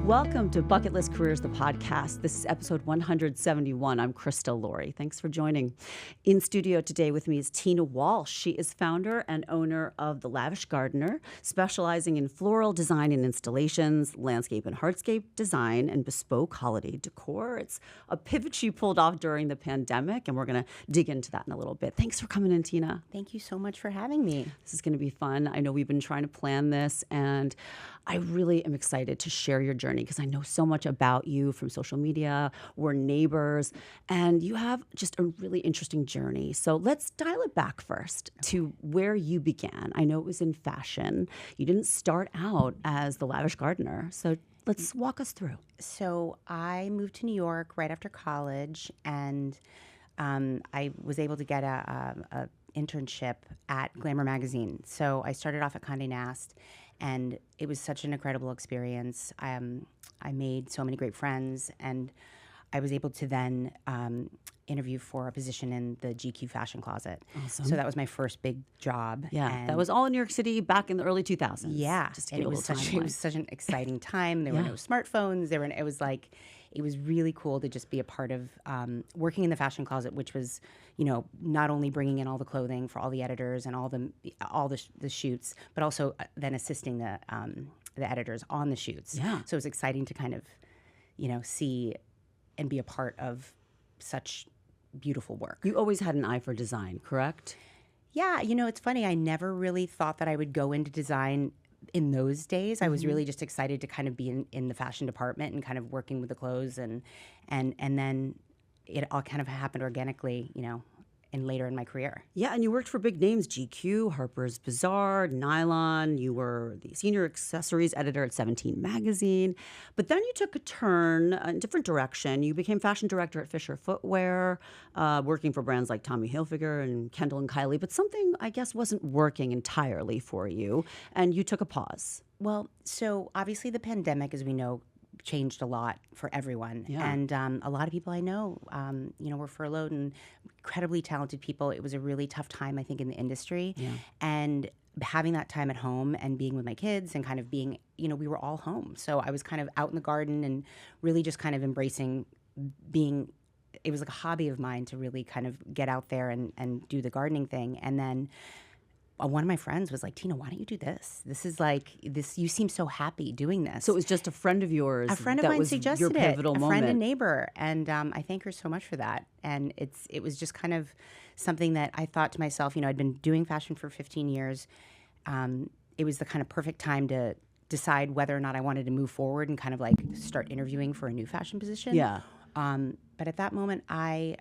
Welcome to Bucket List Careers, the podcast. This is episode 171. I'm Krista Laurie. Thanks for joining. In studio today with me is Tina Walsh. She is founder and owner of the Lavish Gardener, specializing in floral design and installations, landscape and hardscape design, and bespoke holiday decor. It's a pivot she pulled off during the pandemic, and we're going to dig into that in a little bit. Thanks for coming in, Tina. Thank you so much for having me. This is going to be fun. I know we've been trying to plan this, and I really am excited to share your journey because I know so much about you from social media. We're neighbors, and you have just a really interesting journey. So let's dial it back first to where you began. I know it was in fashion. You didn't start out as the Lavish Gardener. So let's walk us through. So I moved to New York right after college, and I was able to get a internship at Glamour magazine. So I started off at Condé Nast, and it was such an incredible experience. I made so many great friends, and I was able to then interview for a position in the GQ fashion closet. Awesome. So that was my first big job. Yeah, and that was all in New York City back in the early 2000s. Yeah, just to and give it a was little such an exciting time. There were Yeah. no smartphones. It was really cool to just be a part of working in the fashion closet, which was, not only bringing in all the clothing for all the editors and all the shoots, but also then assisting the editors on the shoots. Yeah. So it was exciting to kind of, see and be a part of such beautiful work. You always had an eye for design, correct? Yeah, it's funny. I never really thought that I would go into design in those days. I was really just excited to kind of be in the fashion department and kind of working with the clothes, and then it all kind of happened organically, and later in my career. Yeah, and you worked for big names, GQ, Harper's Bazaar, Nylon. You were the senior accessories editor at 17 magazine. But then you took a turn in a different direction. You became fashion director at Fisher Footwear, working for brands like Tommy Hilfiger and Kendall and Kylie. But something, I guess, wasn't working entirely for you, and you took a pause. Well, so obviously the pandemic, as we know, changed a lot for everyone. Yeah. And a lot of people I know, were furloughed, and incredibly talented people. It was a really tough time, I think, in the industry. Yeah. And having that time at home and being with my kids and kind of being, we were all home. So I was kind of out in the garden and really just kind of embracing it was like a hobby of mine to really kind of get out there and do the gardening thing. And then one of my friends was like, Tina, why don't you do this? This is like this. You seem so happy doing this. So it was just a friend of yours. A friend of that mine was suggested your pivotal it. A moment. friend and neighbor, and I thank her so much for that. And it was just kind of something that I thought to myself. I'd been doing fashion for 15 years. It was the kind of perfect time to decide whether or not I wanted to move forward and kind of like start interviewing for a new fashion position. Yeah. But at that moment, I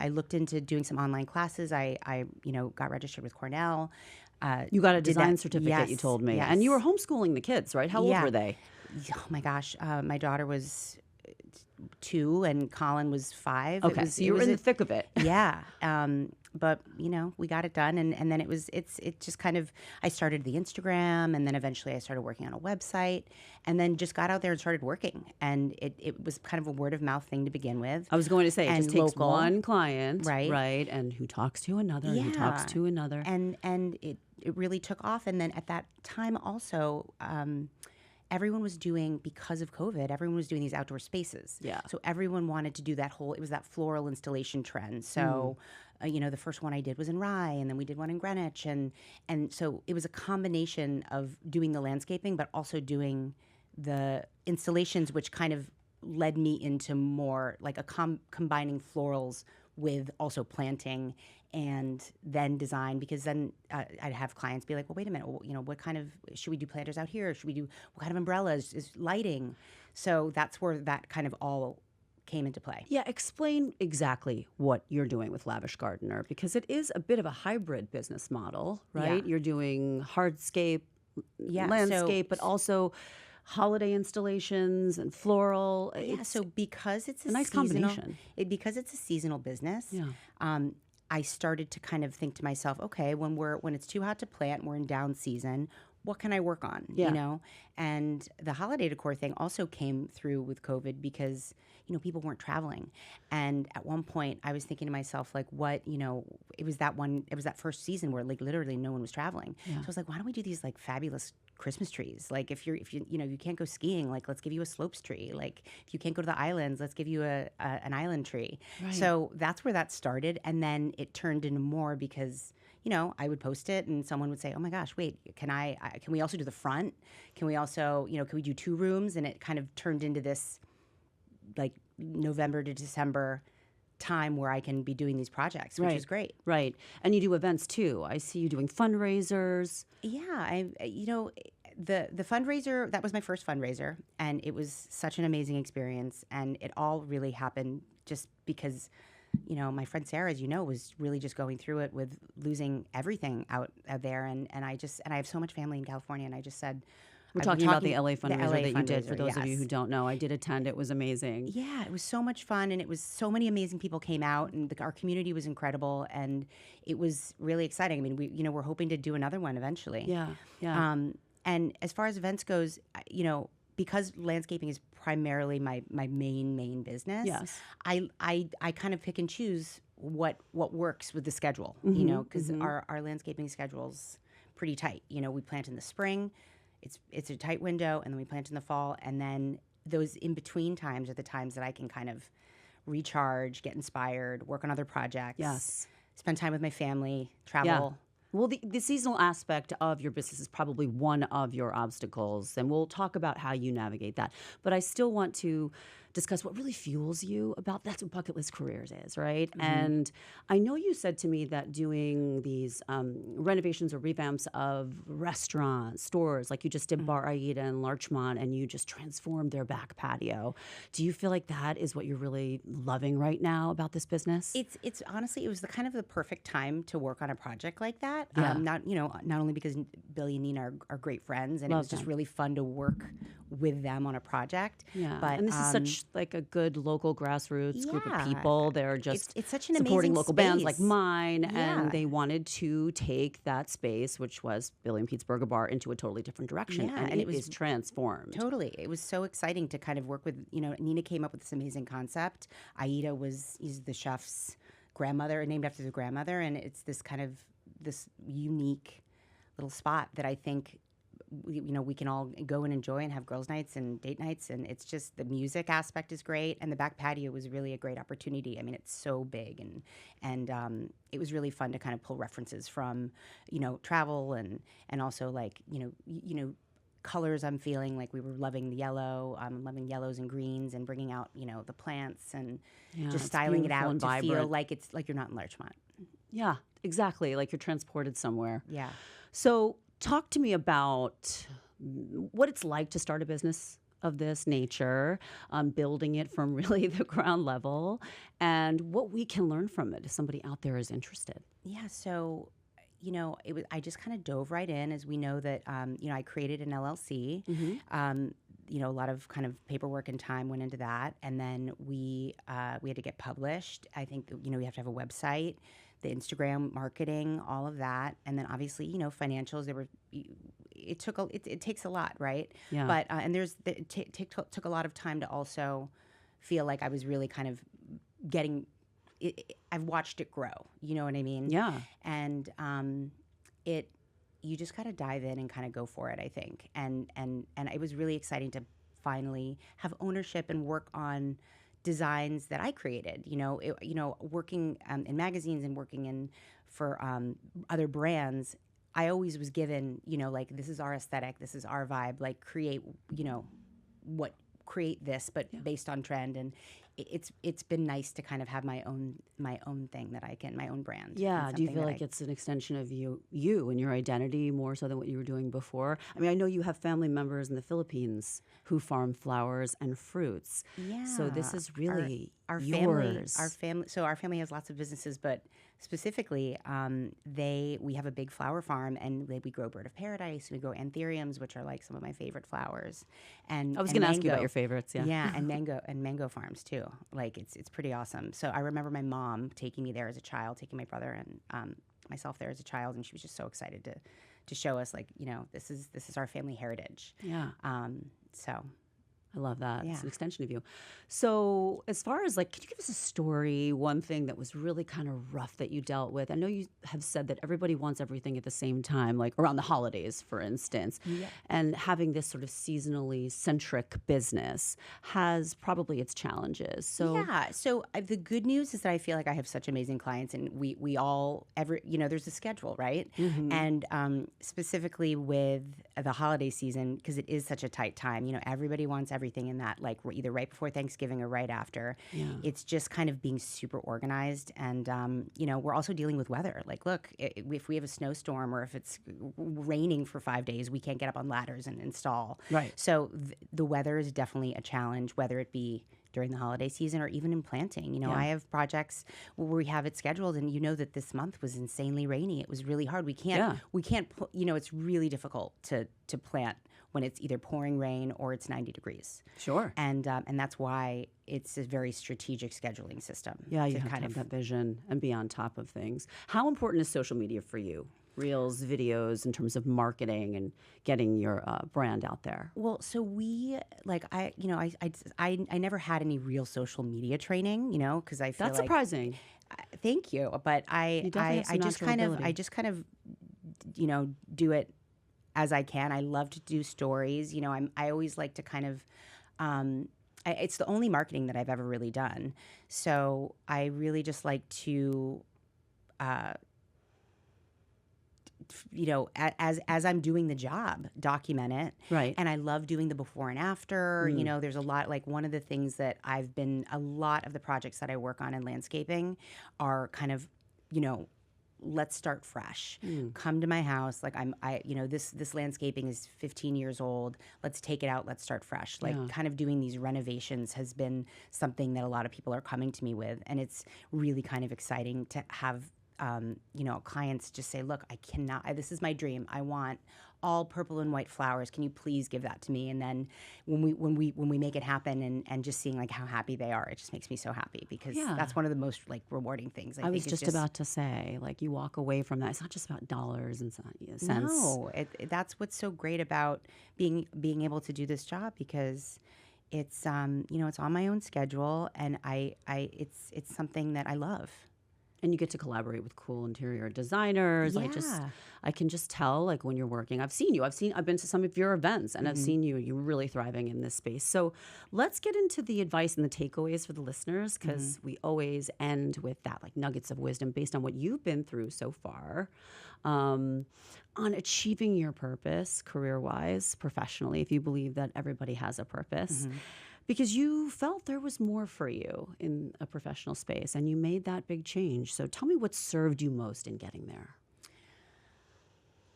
looked into doing some online classes. I got registered with Cornell. You got a design certificate, yes, you told me. yes. And you were homeschooling the kids, right? How old Yeah. were they? Oh my gosh, my daughter was 2 and Colin was 5. Okay, so you were in the thick of it. Yeah. But we got it done, and then it just kind of, I started the Instagram, and then eventually I started working on a website, and then just got out there and started working, and it was kind of a word of mouth thing to begin with. I was going to say, it And just takes local. one client, Right. and who talks to another, and who talks Yeah. to another. And it really took off, and then at that time also, everyone was doing, because of COVID, everyone was doing these outdoor spaces. Yeah. So everyone wanted to do it was that floral installation trend. So, the first one I did was in Rye, and then we did one in Greenwich. And so it was a combination of doing the landscaping, but also doing the installations, which kind of led me into more like combining florals with also planting and then design, because then I'd have clients be like, well, wait a minute, what kind of, should we do planters out here? Should we do, what kind of umbrellas, is lighting? So that's where that kind of all came into play. Yeah, explain exactly what you're doing with Lavish Gardener, because it is a bit of a hybrid business model, right? Yeah. You're doing hardscape, Yeah, landscape, but also holiday installations and floral. Yeah, so because it's a nice combination. Because it's a seasonal business, Yeah. I started to kind of think to myself, okay, when it's too hot to plant, we're in down season, what can I work on? Yeah. And the holiday decor thing also came through with COVID because, people weren't traveling. And at one point I was thinking to myself, like, what, it was that first season where like literally no one was traveling. Yeah. So I was like, why don't we do these like fabulous Christmas trees. Like if you you can't go skiing, like let's give you a slopes tree. Like if you can't go to the islands, let's give you an island tree. Right. So that's where that started, and then it turned into more because I would post it and someone would say, "Oh my gosh, wait, can we also do the front? Can we also, can we do 2 rooms?" And it kind of turned into this like November to December time where I can be doing these projects, which is great. Right. And you do events too. I see you doing fundraisers. Yeah, the fundraiser, that was my first fundraiser, and it was such an amazing experience, and it all really happened just because my friend Sarah, as you know, was really just going through it with losing everything out there, and I have so much family in California, and I just said, We're talking about the LA fundraiser that you did. For those of you who don't know, I did attend. It was amazing. Yeah, it was so much fun, and it was so many amazing people came out, and our community was incredible, and it was really exciting. I mean, we're hoping to do another one eventually. Yeah, yeah. And as far as events goes, because landscaping is primarily my main business. Yes. I kind of pick and choose what works with the schedule. Because our landscaping schedule's pretty tight. We plant in the spring. It's a tight window, and then we plant in the fall, and then those in between times are the times that I can kind of recharge, get inspired, work on other projects, spend time with my family, travel. Well, the seasonal aspect of your business is probably one of your obstacles, and we'll talk about how you navigate that. But I still want to discuss what really fuels you about that's what Bucket List Careers is, right? And I know you said to me that doing these renovations or revamps of restaurants, stores, like you just did Bar Aida and Larchmont, and you just transformed their back patio. Do you feel like that is what you're really loving right now about this business? It's honestly, it was the kind of the perfect time to work on a project like that. Yeah. Not only because Billy and Nina are great friends, and Love it was just them. really fun to work with them on a project. Yeah, But and this is such like a good local grassroots group of Yeah. people. They're just it's such an supporting amazing local bands like space. mine, Yeah. and they wanted to take that space, which was Billy and Pete's Burger Bar, into a totally different direction, Yeah, and and it is transformed. Totally. It was so exciting to kind of work with, Nina came up with this amazing concept. Aida is the chef's grandmother, named after the grandmother, and it's this kind of this unique little spot that I think we can all go and enjoy and have girls' nights and date nights, and it's just the music aspect is great, and the back patio was really a great opportunity. I mean, it's so big, and it was really fun to kind of pull references from travel and also like colors. I'm feeling like we were loving the yellow. I'm loving yellows and greens, and bringing out the plants and just it's styling it beautiful out and to feel vibrant. like it's like you're not in Larchmont. Yeah, exactly. Like you're transported somewhere. Yeah. So talk to me about what it's like to start a business of this nature, building it from really the ground level, and what we can learn from it if somebody out there is interested. Yeah, so it was. I just kind of dove right in, as we know that I created an LLC. A lot of kind of paperwork and time went into that, and then we had to get published. I think that, we have to have a website, the Instagram marketing, all of that, and then obviously financials. It takes a lot, right? Yeah. But and took a lot of time to also feel like I was really kind of getting. I've watched it grow. You know what I mean? Yeah. And you just got to dive in and kind of go for it, I think. And it was really exciting to finally have ownership and work on designs that I created. Working in magazines and working for other brands. I always was given, like, this is our aesthetic, this is our vibe. Like, create this, but based on trend. And it's been nice to kind of have my own thing that I can, my own brand. Yeah. Do you feel like it's an extension of you and your identity more so than what you were doing before? I mean, I know you have family members in the Philippines who farm flowers and fruits. Yeah. So this is really our yours. family. So our family has lots of businesses, but specifically, we have a big flower farm, and we grow bird of paradise. We grow anthuriums, which are like some of my favorite flowers. And I was going to ask you about your favorites. Yeah. Yeah, and mango farms too. Like it's pretty awesome. So I remember my mom taking me there as a child, taking my brother and myself there as a child, and she was just so excited to show us, like, this is our family heritage. Yeah. So I love that. Yeah. It's an extension of you. So, as far as like, can you give us a story, one thing that was really kind of rough that you dealt with? I know you have said that everybody wants everything at the same time, like around the holidays, for instance. Yeah. And having this sort of seasonally centric business has probably its challenges. So, Yeah. So the good news is that I feel like I have such amazing clients, and we all there's a schedule, right? And specifically with the holiday season, because it is such a tight time. Everybody wants everything in that, like either right before Thanksgiving or right after. Yeah. It's just kind of being super organized, and we're also dealing with weather. Like, look, if we have a snowstorm or if it's raining for 5 days, we can't get up on ladders and install. Right. So the weather is definitely a challenge, whether it be during the holiday season or even in planting. Yeah. I have projects where we have it scheduled, and that this month was insanely rainy. It was really hard. We can't, it's really difficult to plant when it's either pouring rain or it's 90 degrees. Sure. And that's why it's a very strategic scheduling system. Yeah, you have to have that vision and be on top of things. How important is social media for you? Reels, videos, in terms of marketing and getting your brand out there? Well, so I never had any real social media training, because I feel That's surprising. Thank you, but I just kind of do it as I can. I love to do stories. I always like to kind of. It's the only marketing that I've ever really done, so I really just like to. As I'm doing the job, document it. Right. And I love doing the before and after. There's a lot, like one of the things that a lot of the projects that I work on in landscaping are kind of, let's start fresh. Come to my house. Like this landscaping is 15 years old. Let's take it out. Let's start fresh. Kind of doing these renovations has been something that a lot of people are coming to me with. And it's really kind of exciting to have clients just say, look, I cannot, this is my dream. I want all purple and white flowers. Can you please give that to me? And then when we make it happen and just seeing like how happy they are, it just makes me so happy, because that's one of the most like rewarding things. I was just about to say, like, you walk away from that. It's not just about dollars and cents. No, that's what's so great about being able to do this job, because it's it's on my own schedule, and it's something that I love. And you get to collaborate with cool interior designers. Yeah. I can just tell, like, when you're working. I've seen you. I've been to some of your events, and I've seen you. You're really thriving in this space. So let's get into the advice and the takeaways for the listeners, because we always end with that, like, nuggets of wisdom based on what you've been through so far, on achieving your purpose career-wise, professionally, if you believe that everybody has a purpose. Because you felt there was more for you in a professional space, and you made that big change. So tell me what served you most in getting there.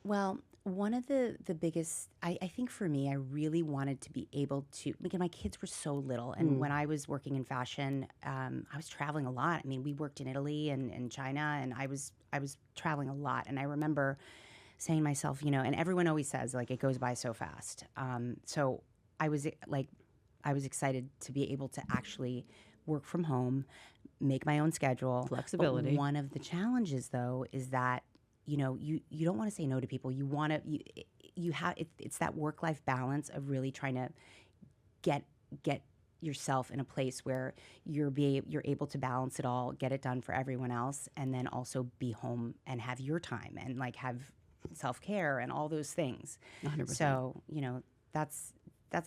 Well, one of the biggest, I think for me, I really wanted to be able to, because my kids were so little. And when I was working in fashion, I was traveling a lot. I mean, we worked in Italy and China, and I was traveling a lot. And I remember saying to myself, and everyone always says, like, it goes by so fast. So I was excited to be able to actually work from home, make my own schedule. Flexibility. But one of the challenges, though, is that, you don't want to say no to people. You want to, it's that work-life balance of really trying to get yourself in a place where you're able to balance it all, get it done for everyone else, and then also be home and have your time and like have self-care and all those things. 100%. So,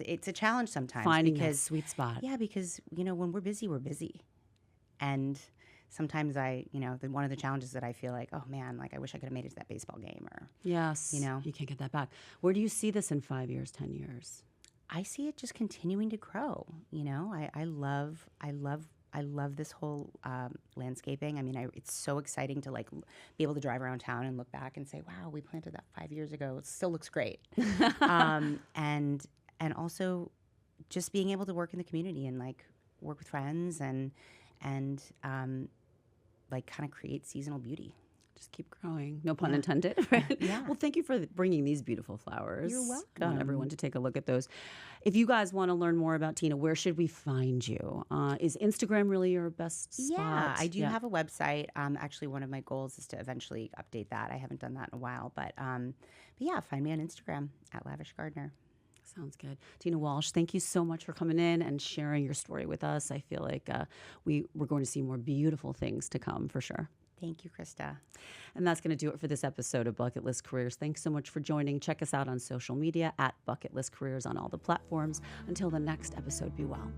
it's a challenge sometimes. Finding that sweet spot. Yeah, because, when we're busy. And sometimes one of the challenges that I feel like, oh man, like I wish I could have made it to that baseball game, or. Yes. You can't get that back. Where do you see this in 5 years, 10 years? I see it just continuing to grow. I love this whole landscaping. I mean, it's so exciting to like be able to drive around town and look back and say, wow, we planted that 5 years ago. It still looks great. And also just being able to work in the community and like work with friends and like kind of create seasonal beauty. Just keep growing. No pun intended. Right? Yeah. Well, thank you for bringing these beautiful flowers. You're welcome. I want everyone to take a look at those. If you guys want to learn more about Tina, where should we find you? Is Instagram really your best spot? Yeah, I do have a website. Actually, one of my goals is to eventually update that. I haven't done that in a while, but yeah, find me on Instagram at Lavish Gardener. Sounds good. Tina Walsh, thank you so much for coming in and sharing your story with us. I feel like we're going to see more beautiful things to come for sure. Thank you, Krista. And that's going to do it for this episode of Bucket List Careers. Thanks so much for joining. Check us out on social media at Bucket List Careers on all the platforms. Until the next episode, be well.